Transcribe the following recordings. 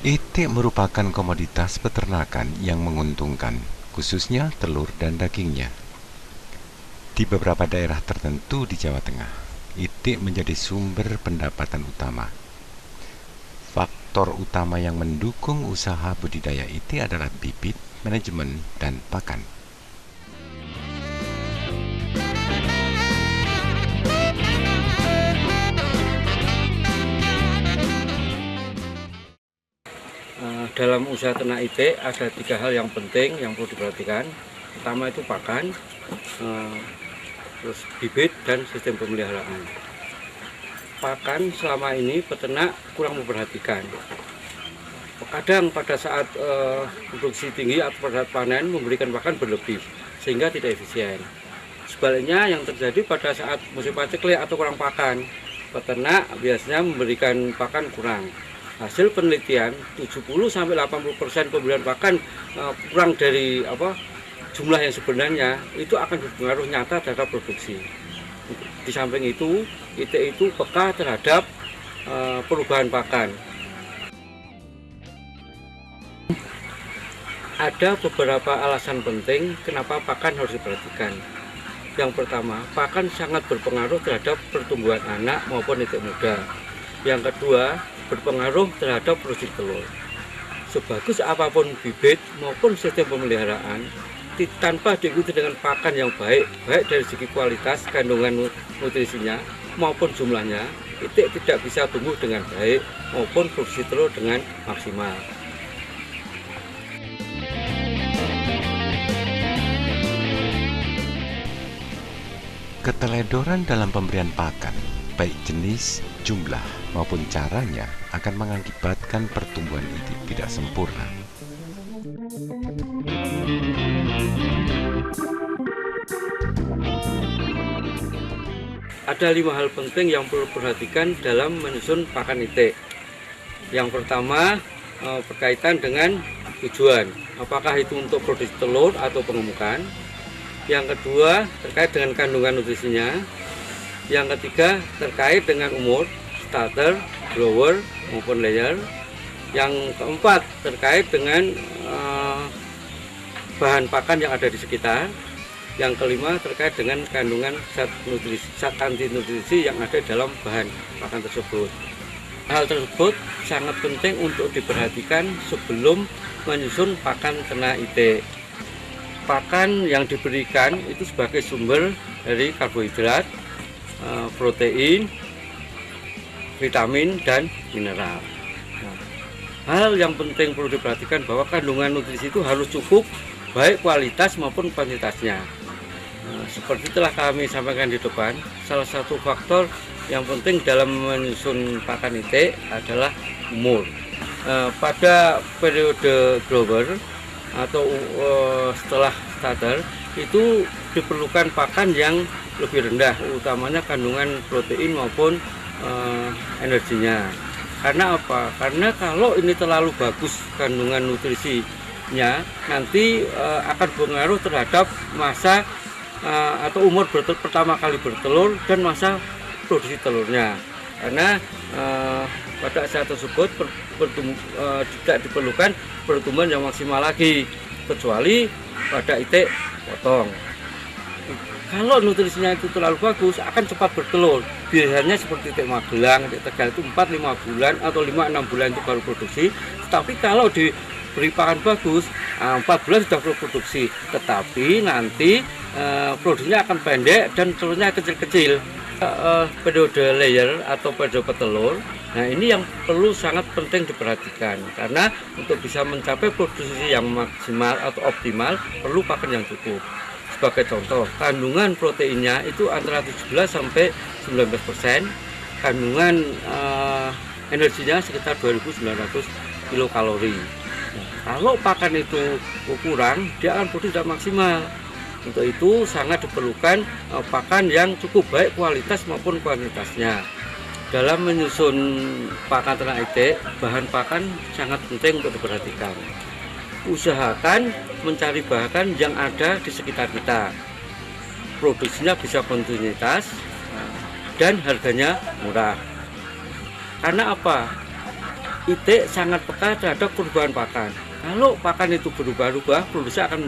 Itik merupakan komoditas peternakan yang menguntungkan, khususnya telur dan dagingnya. Di beberapa daerah tertentu di Jawa Tengah, itik menjadi sumber pendapatan utama. Faktor utama yang mendukung usaha budidaya itik adalah bibit, manajemen, dan pakan. Dalam usaha ternak itik ada 3 hal yang penting yang perlu diperhatikan. Pertama itu pakan, terus bibit dan sistem pemeliharaan. Pakan selama ini peternak kurang memperhatikan. Kadang pada saat produksi tinggi atau pada saat panen memberikan pakan berlebih sehingga tidak efisien. Sebaliknya yang terjadi pada saat musim paceklik atau kurang pakan, peternak biasanya memberikan pakan kurang. Hasil penelitian 70-80% pemberian pakan kurang dari jumlah yang sebenarnya itu akan berpengaruh nyata terhadap produksi. Di samping itu, itik itu peka terhadap perubahan pakan. Ada beberapa alasan penting kenapa pakan harus diperhatikan. Yang pertama, pakan sangat berpengaruh terhadap pertumbuhan anak maupun itik muda. Yang kedua, berpengaruh terhadap produksi telur. Sebagus apapun bibit maupun sistem pemeliharaan, tanpa diikuti dengan pakan yang baik dari segi kualitas, kandungan nutrisinya maupun jumlahnya, itik tidak bisa tumbuh dengan baik maupun produksi telur dengan maksimal. Keteledoran dalam pemberian pakan, baik jenis, jumlah, maupun caranya akan mengakibatkan pertumbuhan itik tidak sempurna. Ada 5 hal penting yang perlu diperhatikan dalam menyusun pakan itik. Yang pertama berkaitan dengan tujuan, apakah itu untuk produksi telur atau pengemukan. Yang kedua terkait dengan kandungan nutrisinya. Yang ketiga terkait dengan umur, starter, grower maupun layer. Yang keempat terkait dengan bahan pakan yang ada di sekitar. Yang kelima terkait dengan kandungan zat anti nutrisi yang ada dalam bahan pakan tersebut. Hal tersebut sangat penting untuk diperhatikan sebelum menyusun pakan ternak itik. Pakan yang diberikan itu sebagai sumber dari karbohidrat, protein, vitamin, dan mineral. Hal yang penting perlu diperhatikan bahwa kandungan nutrisi itu harus cukup, baik kualitas maupun kuantitasnya. Seperti telah kami sampaikan di depan, salah satu faktor yang penting dalam menyusun pakan itik adalah umur. Pada periode grower atau setelah starter itu diperlukan pakan yang lebih rendah, utamanya kandungan protein maupun energinya. Karena apa? Karena kalau ini terlalu bagus kandungan nutrisinya, nanti akan berpengaruh terhadap masa atau umur pertama kali bertelur dan masa produksi telurnya. Karena pada saat tersebut tidak diperlukan pertumbuhan yang maksimal lagi, kecuali pada itik potong. Kalau nutrisinya itu terlalu bagus, akan cepat bertelur. Biasanya seperti itik Magelang, itik Tegal itu 4-5 bulan atau 5-6 bulan itu baru produksi. Tetapi kalau diberi pakan bagus, 4 bulan sudah produksi. Tetapi nanti produksinya akan pendek dan telurnya kecil-kecil. Periode layer atau periode petelur, nah ini yang perlu sangat penting diperhatikan, karena untuk bisa mencapai produksi yang maksimal atau optimal perlu pakan yang cukup. Sebagai contoh, kandungan proteinnya itu antara 17-19%, kandungan energinya sekitar 2.900 kilokalori. Kalau pakan itu kurang, dia akan produksi tidak maksimal. Untuk itu sangat diperlukan pakan yang cukup baik kualitas maupun kuantitasnya. Dalam menyusun pakan ternak itik, bahan pakan sangat penting untuk diperhatikan. Usahakan mencari bahan yang ada di sekitar kita. Produksinya bisa kontinuitas dan harganya murah. Karena apa? itik sangat peka terhadap perubahan pakan. Kalau pakan itu berubah-ubah, produksi akan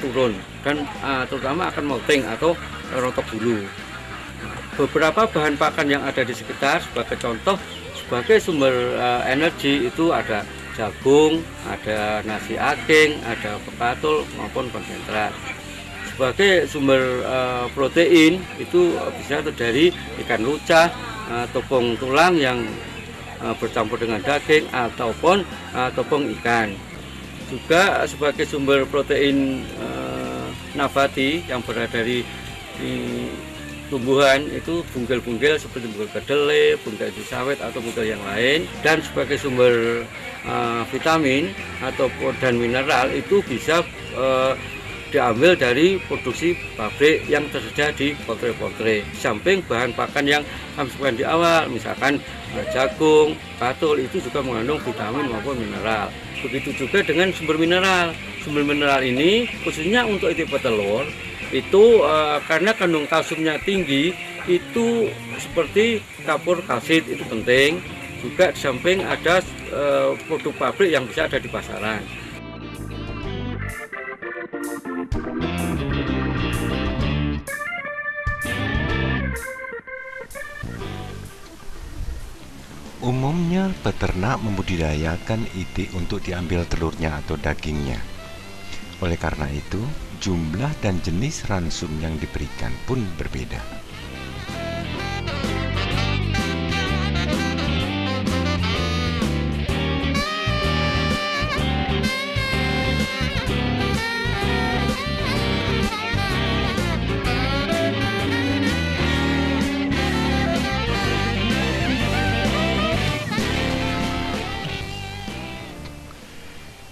turun dan terutama akan molting atau rontok bulu. Beberapa bahan pakan yang ada di sekitar, sebagai contoh, sebagai sumber energi itu ada jagung, ada nasi aking, ada pekatul maupun konsentrat. Sebagai sumber protein itu bisa dari ikan lucah, tepung tulang yang bercampur dengan daging ataupun tepung ikan. Juga sebagai sumber protein nabati yang berada di tumbuhan itu bunggil-bunggil seperti bunggil kedelai, bunggil sawit atau bunggil yang lain. Dan sebagai sumber vitamin dan mineral itu bisa diambil dari produksi pabrik yang tersedia di poultry. Samping bahan pakan yang kami sebutkan di awal, misalkan jagung, katul itu juga mengandung vitamin maupun mineral. Begitu juga dengan sumber mineral. Sumber mineral ini khususnya untuk itik petelur itu karena kandung kalsiumnya tinggi, itu seperti kapur kalsit itu penting. Juga di samping ada produk pabrik yang bisa ada di pasaran. Umumnya peternak membudidayakan itik untuk diambil telurnya atau dagingnya. Oleh karena itu, jumlah dan jenis ransum yang diberikan pun berbeda.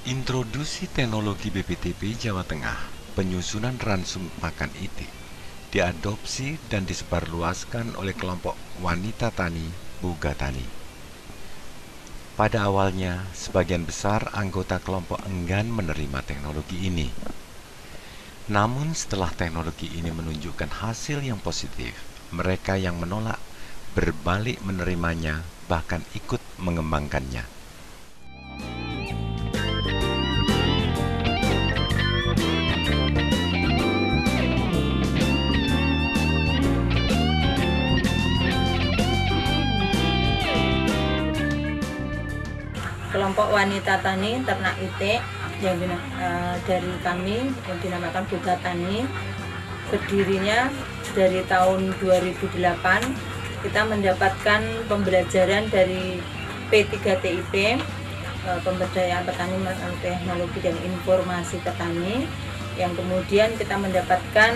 Introduksi teknologi BPTP Jawa Tengah, penyusunan ransum pakan itik, diadopsi dan disebarluaskan oleh kelompok wanita tani Buga Tani. Pada awalnya, sebagian besar anggota kelompok enggan menerima teknologi ini. Namun setelah teknologi ini menunjukkan hasil yang positif, mereka yang menolak berbalik menerimanya, bahkan ikut mengembangkannya. Kelompok wanita tani ternak itik yang dari kami yang dinamakan Buga Tani, berdirinya dari tahun 2008. Kita mendapatkan pembelajaran dari P3TIP, pemberdayaan petani melalui teknologi dan informasi petani, yang kemudian kita mendapatkan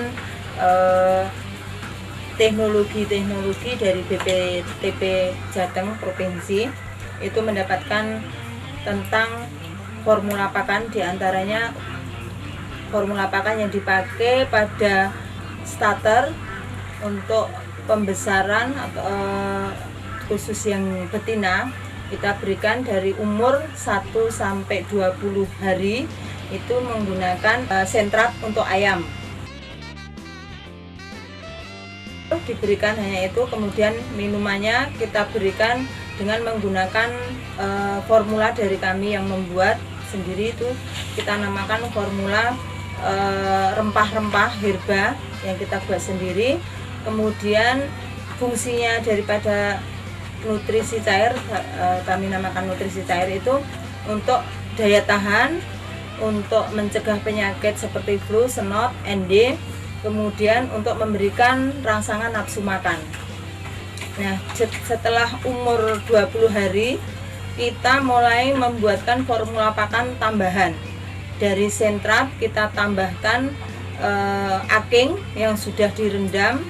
teknologi dari BPTP Jateng Provinsi, itu mendapatkan tentang formula pakan, diantaranya formula pakan yang dipakai pada starter untuk pembesaran atau khusus yang betina kita berikan dari umur 1 sampai 20 hari, itu menggunakan sentrat untuk ayam. Diberikan hanya itu, kemudian minumannya kita berikan dengan menggunakan formula dari kami yang membuat sendiri, itu kita namakan formula rempah-rempah herba yang kita buat sendiri. Kemudian fungsinya daripada nutrisi cair, kami namakan nutrisi cair, itu untuk daya tahan, untuk mencegah penyakit seperti flu, senot, ND, kemudian untuk memberikan rangsangan nafsu makan. Nah, setelah umur 20 hari kita mulai membuatkan formula pakan tambahan. Dari sentrat kita tambahkan aking yang sudah direndam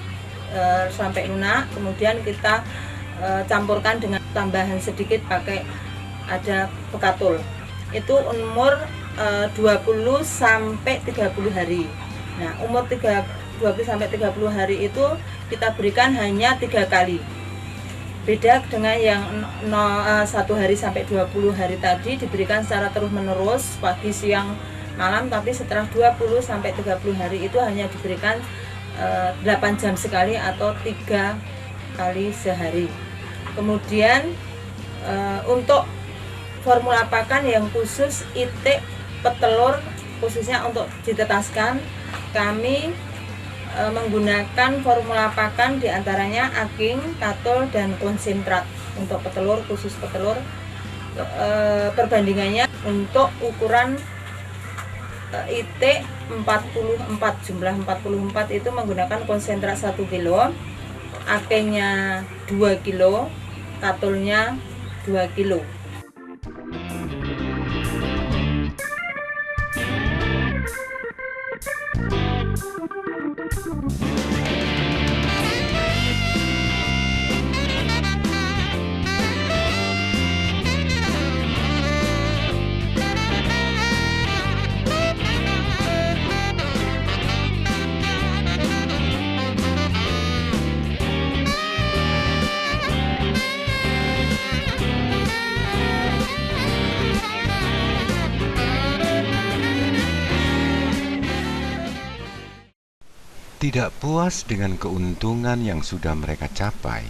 sampai lunak, kemudian kita campurkan dengan tambahan sedikit pakai ada pekatul. Itu umur 20 sampai 30 hari. Nah, umur 20 sampai 30 hari itu kita berikan hanya 3 kali. Beda dengan yang 1 hari sampai 20 hari tadi diberikan secara terus menerus pagi, siang, malam, tapi setelah 20 sampai 30 hari itu hanya diberikan 8 jam sekali atau 3 kali sehari. Kemudian Untuk formula pakan yang khusus itik petelur, khususnya untuk ditetaskan, kami menggunakan formula pakan diantaranya aking, katul, dan konsentrat. Untuk petelur, khusus petelur, perbandingannya untuk ukuran itik 44, jumlah 44 itu menggunakan konsentrat 1 kilo, akingnya 2 kilo, katulnya 2 kilo. Tidak puas dengan keuntungan yang sudah mereka capai,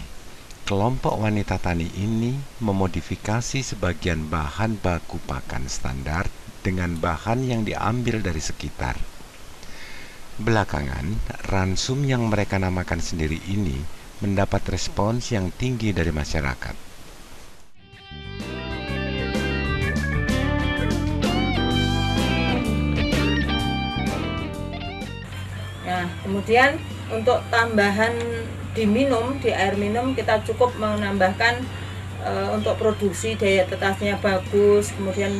kelompok wanita tani ini memodifikasi sebagian bahan baku pakan standar dengan bahan yang diambil dari sekitar. Belakangan, ransum yang mereka namakan sendiri ini mendapat respons yang tinggi dari masyarakat. Nah, kemudian untuk tambahan diminum, di air minum kita cukup menambahkan untuk produksi daya tetasnya bagus, kemudian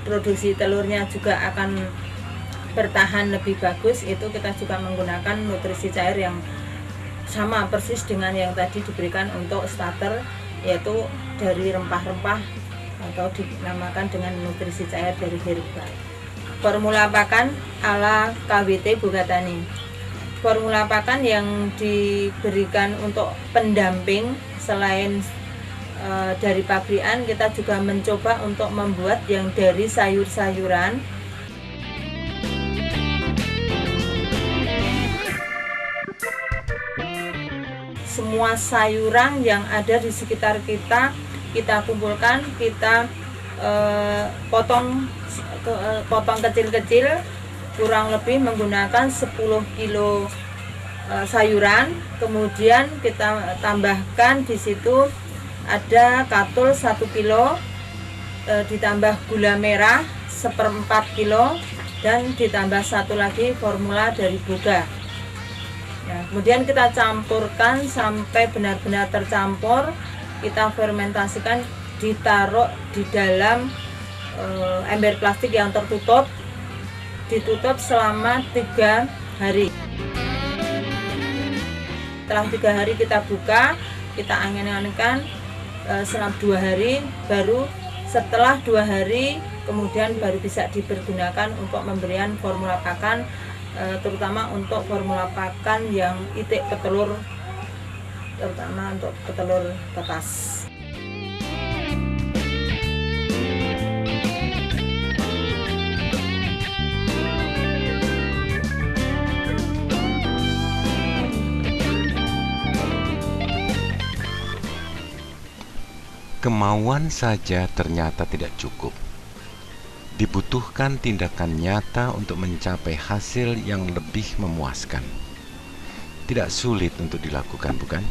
produksi telurnya juga akan bertahan lebih bagus. Itu kita juga menggunakan nutrisi cair yang sama persis dengan yang tadi diberikan untuk starter, yaitu dari rempah-rempah atau dinamakan dengan nutrisi cair dari herba. Formula pakan ala KWT Bogatani. Formula pakan yang diberikan untuk pendamping selain dari pabrikan, kita juga mencoba untuk membuat yang dari sayur-sayuran. Semua sayuran yang ada di sekitar kita kumpulkan, kita potong kecil-kecil, kurang lebih menggunakan 10 kilo sayuran. Kemudian kita tambahkan di situ ada katul 1 kilo, ditambah gula merah 1/4 kilo, dan ditambah satu lagi formula dari Boga. Nah, kemudian kita campurkan sampai benar-benar tercampur. Kita fermentasikan, ditaruh di dalam ember plastik yang tertutup, ditutup selama 3 hari. Setelah 3 hari kita buka, kita angin-anginkan selama 2 hari, baru setelah 2 hari kemudian baru bisa dipergunakan untuk pemberian formula pakan, terutama untuk formula pakan yang itik petelur, terutama untuk petelur tetas. Kemauan saja ternyata tidak cukup. Dibutuhkan tindakan nyata untuk mencapai hasil yang lebih memuaskan. Tidak sulit untuk dilakukan, bukan?